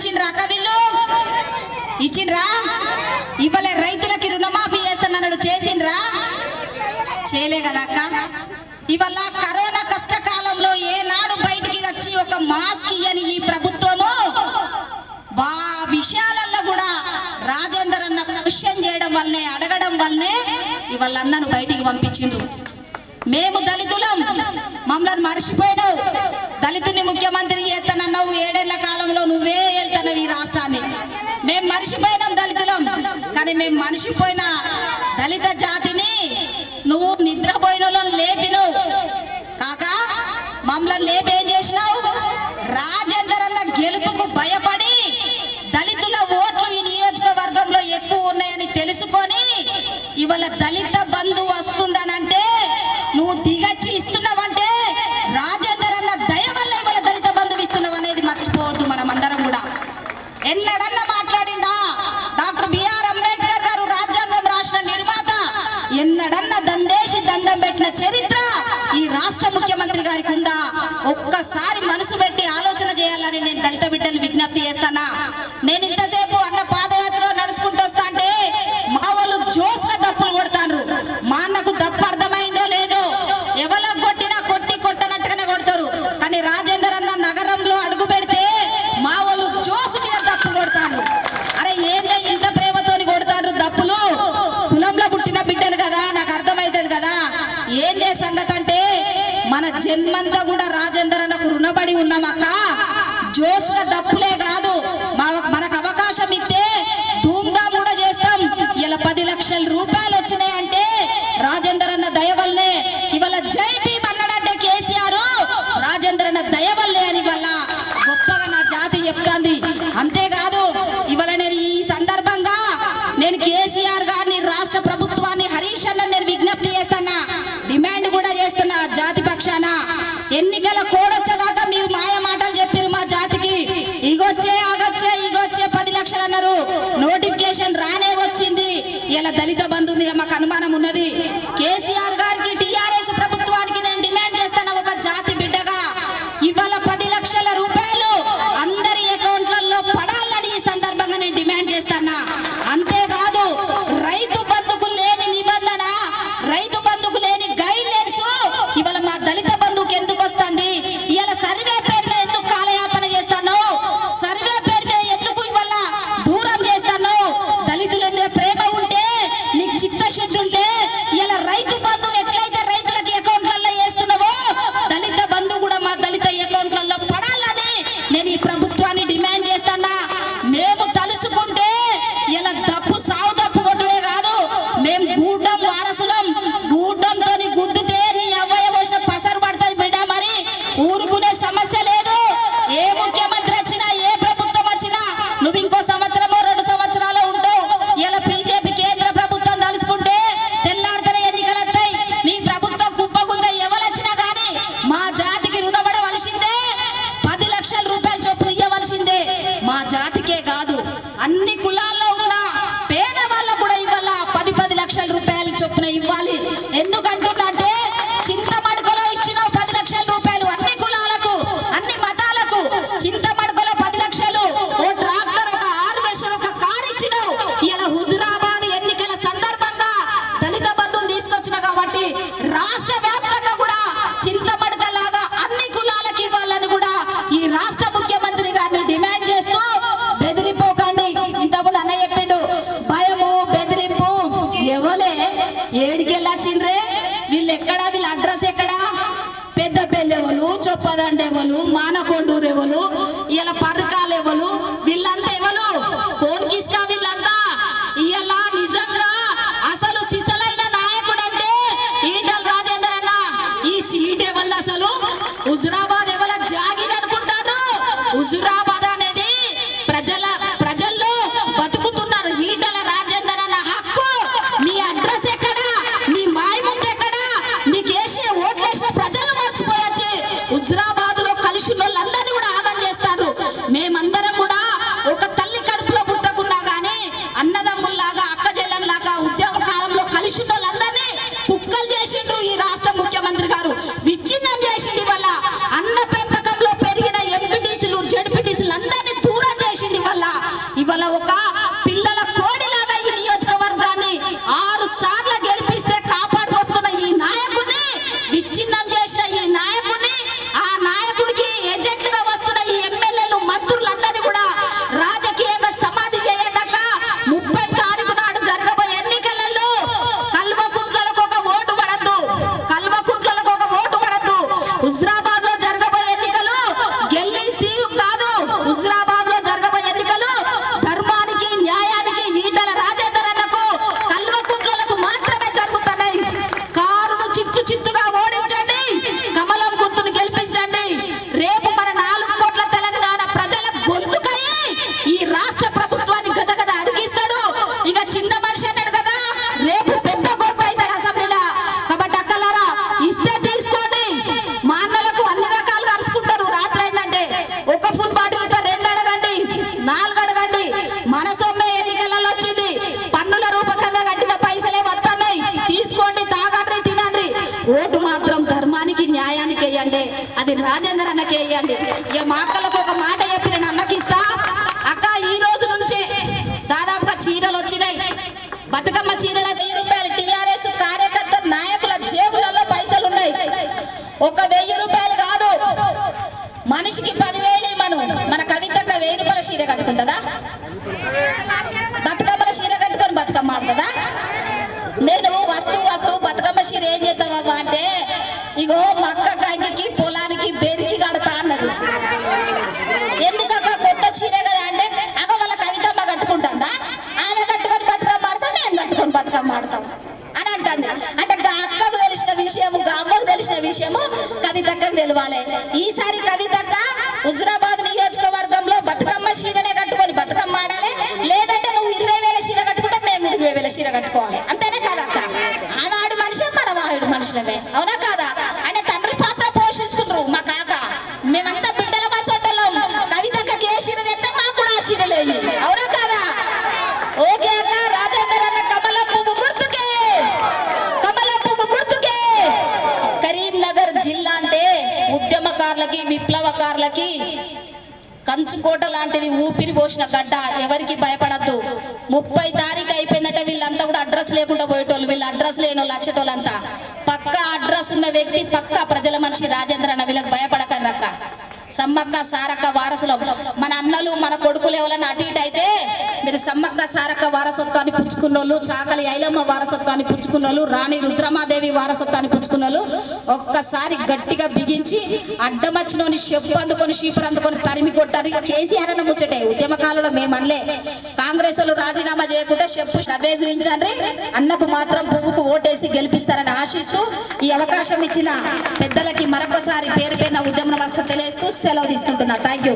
ఇచ్చిండ్రా అక్క వీళ్ళు ఇచ్చిండ్రా ఇవ్వలే రైతులకి రుణమాఫీ చేస్తానన్నాడు చేసిండ్రా చేయలే కదా అక్క ఇవాళ కరోనా కష్టకాలంలో ఏనాడు బయటికి వచ్చి ఒక మాస్క్ ఇయ్యని ఈ ప్రభుత్వము విషయాలలో కూడా రాజేందర్ అన్న క్వశ్చన్ చేయడం వల్లనే అడగడం వల్లనే ఇవాళ అన్నను బయటికి పంపించిండ్రు మేము దళితులం మమ్మల్ని మర్చిపోయినావు దళితుని ముఖ్యమంత్రి చేస్తానన్నావు 7 ఏళ్ల కాలంలో నువ్వే వెళ్తావు ఈ రాష్ట్రాన్ని మేము మర్చిపోయినాం దళితులం కానీ మేము మర్చిపోయిన దళిత జాతిని నువ్వు నిద్రపోయిన లేపినావు కాక మమ్మల్ని లేపేం చేసినావు రాజేందర్ అన్న గెలుపుకు భయపడి దళితుల ఓట్లు ఈ నియోజకవర్గంలో ఎక్కువ ఉన్నాయని తెలుసుకొని ఇవాళ దళిత బంధు వస్తుందనంటే నువ్వు దిగచ్చి ఇస్తున్నావంటే రాజేందర్ అన్న దయ వల్ల ఇవాళ దళిత బంధువు ఇస్తున్నావు అనేది మర్చిపోవద్దు మనమందరం కూడా ఎన్నడన్నా మాట్లాడిందా డాక్టర్ బిఆర్ అంబేద్కర్ గారు రాజ్యాంగం రాసిన నిర్మాత ఎన్నడన్నా దండేసి దండం పెట్టిన చరిత్ర ఈ రాష్ట్ర ముఖ్యమంత్రి గారికి ఉందా ఒక్కసారి మనసు పెట్టి ఆలోచన చేయాలని నేను దళిత బిడ్డలు విజ్ఞప్తి చేస్తానా నేను ఇంతసేపు అన్న పాదయాత్రలో నడుచుకుంటూ వస్తా అంటే మా వాళ్ళు జోస్గా దప్పులు కొడతారు మా అన్నకు దప్పు అర్థమైందో లేదో ఎవరికి కొట్టినా కొట్టనట్టుగానే కొడతారు కానీ రాజేందర్ అన్న నగరంలో అడుగు పెడితే మా వాళ్ళు జోసు మీద దప్పు కొడతారు అరే ఏందే ఇంత ప్రేమతోని కొడతారు దప్పులు కులంలో పుట్టిన బిడ్డను కదా నాకు అర్థమవుతుంది కదా ఏందే సంగతి అంటే మన జన్మంతా కూడా రాజేందర్ అన్నకు రుణపడి ఉన్నామక్క జోస్గా దప్పులే కాదు మనకు అవకాశం ఇస్తే ధూమ్ధాం కూడా చేస్తాం ఇలా 10 లక్షల రూపాయలు వచ్చినాయి అంటే రాజేందర్ అన్న దయ వల్లే ఇవాళ జై భీమ్ అన్నాడంటే కేసీఆర్ రాజేందర్ అన్న దయ వల్లే అని వల్ల గొప్పగా నా జాతి చెప్తాంది అంతేకాదు ఇవాళ నేను ఈ సందర్భంగా నేను కేసీఆర్ గారిని రాష్ట్ర ప్రభుత్వాన్ని హరీష్ అన్న నేను విజ్ఞప్తి చేస్తున్నా డిమాండ్ కూడా చేస్తున్నా జాతి పక్షాన ఎన్నికల కోడొచ్చేదాకా మీరు మాయ మాటలు చెప్పారు మా జాతికి ఇగొచ్చే 10 లక్షలు అన్నారు నోటిఫికేషన్ రానే వచ్చింది ఇలా దళిత బంధువు మీద మాకు అనుమానం ఉన్నది కేసీఆర్ గారికి టిఆర్ఎస్ ప్రభుత్వానికి నేను డిమాండ్ చేస్తాను ఒక జాతి బిడ్డగా ఇవాళ 10 లక్షల రూపాయలు అందరి అకౌంట్లలో పడాలని ఈ సందర్భంగా నేను డిమాండ్ చేస్తానా అంతేకాదు రైతు బంధుకు లేని నిబంధన రైతు బంధుకు లేని గైడ్ లైన్స్ ఇవాళ మా దళిత బంధువుకి ఎందుకు వస్తుంది ఇవాళ సర్వే పేరు మీద ఎందుకు కాలయాపన చేస్తాను సర్వే పేరు మీద ఎందుకు ఇవాళ దూరం చేస్తాను దళితుల మీద ప్రేమ ఉంటే నీకు చిత్తశుద్ధి ఉంటే ఇలా రైతు బంధువు ఎట్లయితే రైతులకి అకౌంట్లలో వేస్తున్నావో దళిత బంధువు కూడా మా దళిత అకౌంట్లలో పడాలని నేను ఈ ప్రభుత్వాన్ని డిమాండ్ చేస్తానా మేము తలుసుకుంటే ఇలా డప్పు సావు డప్పు కొట్టుడే కాదు మేము గూడ్డం వారసులం గూడ్డంతో గుద్దుతే నీ అవ్వయ్య పోసిన పసరు పడుతుంది బిడ్డ మరి ఊరుకునే సమస్య లేదు ఏ ముఖ్యమంత్రి వచ్చినా ఏ ప్రభుత్వం వచ్చినా నువ్వు ఇంకో సంవత్సరమో 2 సంవత్సరాలు ఉంటావు ఇలా బీజేపీ కేంద్ర ప్రభుత్వం తలుసుకుంటే తెల్లారితేనే ఎన్నికలు వస్తాయి మీ ప్రభుత్వం కుప్పగుందా ఎవరు వచ్చినా కానీ మా జాతికి రుణపడవలసిందే 10 లక్షల రూపాయలు చొప్పున ఇవ్వవలసిందే మా జాతికే కాదు అన్ని కులాల్లో ఉన్న పేదవాళ్ళకు కూడా ఇవ్వాల 10 లక్షల రూపాయలు చొప్పున ఇవ్వాలి ఎందుకంటే చింతమడకలో ఇచ్చిన 10 లక్షల రూపాయలు అన్ని కులాలకు అన్ని మతాలకు చింతమడకలో 10 లక్షలు ఓ ట్రాక్టర్ ఒక హార్వెస్టర్ ఒక కార్ ఇచ్చినావు ఇలా హుజురాబాద్ ఎన్నికల సందర్భంగా దళిత బంధువులు తీసుకొచ్చిన కాబట్టి రాష్ట్ర వ్యాప్తంగా కూడా చింతమడక లాగా అన్ని కులాలకు ఇవ్వాలని కూడా ఈ రాష్ట్ర ముఖ్యమంత్రి గారిని డిమాండ్ చేస్తూ బెదిరిపోకండి ఇంతకుముందు అన్న చెప్పిండు భయము బెదిరింపు ఎవలే ఏడికెళ్ళొచ్చిండ్రే వీళ్ళు ఎక్కడా వీళ్ళ అడ్రస్ ఎక్కడా పెద్దపల్లి ఎవరు చొప్పదండ ఎవరు మానకొండూరు ఎవరు ఇలా పర్కాలు ఎవరు వీళ్ళంతా ఎవరు కోన్కిస్కా వీళ్ళంతా ఇలా నిజంగా అసలు సిసలైన నాయకుడు అంటే ఈటల రాజేందర్ అన్న ఈ సీట్ ఎవరు అసలు హుజురాబాద్ ఎవరు జాగిర్ అనుకుంటారు హుజురాబాద్ అనేది ప్రజల్లో బతుకుతున్నారు ఈటల రాజేందర్ అన్న హక్కు మీ అడ్రస్ ఎక్కడా మీ మాయముంది ఎక్కడా మీకు వేసే ఓట్లేసిన ప్రజలు మర్చిపోయొచ్చి హుజురాబాద్ లో కలిసి వాళ్ళందరినీ కూడా ఆగం చేస్తారు మేమందరం కూడా ఒక తల్లి కడుపులో పుట్టకున్నా గానీ అన్నదమ్ముల్లాగా అక్క చెల్లెల్లాగా ఉద్యోగ కాలంలో కలిసి వాళ్ళందరినీ కుక్కలు చేసిండ్రు ఈ రాష్ట్ర ముఖ్యమంత్రి గారు విచ్ఛిన్నం చేసిండు వల్ల అన్న ఓటు మాత్రం ధర్మానికి న్యాయానికి వేయండి, అది రాజేందర్ అన్నకి వేయండి. ఇక మా అక్కలకు ఒక మాట చెప్పి నేను అన్నకి ఇస్తా, అక్క ఈ రోజు నుంచే దాదాపుగా చీరలు వచ్చినాయి, బతుకమ్మ చీరల 1000 రూపాయలు. టిఆర్ఎస్ కార్యకర్త నాయకుల జేబులలో పైసలు ఉన్నాయి. ఒక 1000 రూపాయలు కాదు, మనిషికి 10,000 మనం. మన కవితక్క 1000 రూపాయల చీర కట్టుకుంటుందా? బతుకమ్మల చీర కట్టుకొని బతుకమ్మ ఆడుతుందా? నేను వస్తువు బతుకమ్మ చీర ఏం చేస్తావా అంటే, ఇగో మక్క కంకి పొలానికి బెరికి కడతా అన్నది. ఎందుకక్క కొత్త చీర కదా అంటే, అగ వాళ్ళ కవితమ్మ కట్టుకుంటుందా? ఆమె కట్టుకొని బతుకమ్మ ఆడతాం, మేము కట్టుకొని బతుకమ్మ ఆడతాం అని అంటుంది. అంటే అక్కకు తెలిసిన విషయము, అమ్మకు తెలిసిన విషయము కవితక్కకు తెలియాలి. ఈసారి కవితక్క హుజురాబాద్ నియోజకవర్గంలో బతుకమ్మ చీరనే కట్టుకొని బతుకమ్మ ఆడాలి, లేదంటే నువ్వు 20,000 చీర కట్టుకుంటే మేము 20,000 చీర కట్టుకోవాలి. అంతేనే కదా అక్క? ఆనాడు మనిషి మన వాడు మనుషులమే, అవునా కాదా? ఆయన తండ్రి పాత్ర పోషిస్తుండ్రు మా కాక. మేమంతా బిడ్డల మాసోటలం. కవితక్కకి ఏ చీర తెస్తే మాకు కూడా ఆ చీర లేదు, అవునా కాదా? ఓకే అక్క. రాజేందర్ అన్న కమలం పువ్వు గుర్తుకే, కమలం పువ్వు గుర్తుకే. కరీంనగర్ జిల్లా అంటే ఉద్యమకారులకి, విప్లవకారులకి కంచుకోట లాంటిది, ఊపిరి పోసిన గడ్డ. ఎవరికి భయపడద్దు. 30 తారీఖు అయిపోయిందంటే వీళ్ళంతా కూడా అడ్రస్ లేకుండా పోయేటోళ్ళు, వీళ్ళు అడ్రస్ లేని వాళ్ళు వచ్చేటోళ్ళంతా. పక్క అడ్రస్ ఉన్న వ్యక్తి, పక్క ప్రజల మనిషి రాజేంద్ర అన్న. వీళ్ళకి భయపడకర్రక్క. సమ్మక్క సారక్క వారసులం. మన అన్నలు మన కొడుకులు ఎవరైనా అటు ఇటు అయితే మీరు సమ్మక్క సారక్క వారసత్వాన్ని పుచ్చుకున్నోళ్ళు, చాకలి ఐలమ్మ వారసత్వాన్ని పుచ్చుకున్నోళ్ళు, రాణి రుద్రమాదేవి వారసత్వాన్ని పుచ్చుకున్నోళ్ళు ఒక్కసారి గట్టిగా బిగించి అడ్డమచ్చినోని చెప్పు అందుకొని షీపర్ అందుకొని తరిమి కొట్టారు. కేసీఆర్ అన్న ముచ్చటే. ఉద్యమకాలంలో మేము అనలే, కాంగ్రెస్ వాళ్ళు రాజీనామా చేయకుండా చెప్పు అవే చూపించండి, అన్నకు మాత్రం పువ్వుకు ఓటేసి గెలిపిస్తారని ఆశిస్తూ ఈ అవకాశం ఇచ్చిన పెద్దలకి మరొకసారి పేరు పేరున ఉద్యమ నమస్తే తెలియజేస్తూ సెలవు తీసుకుంటున్నా. Thank you.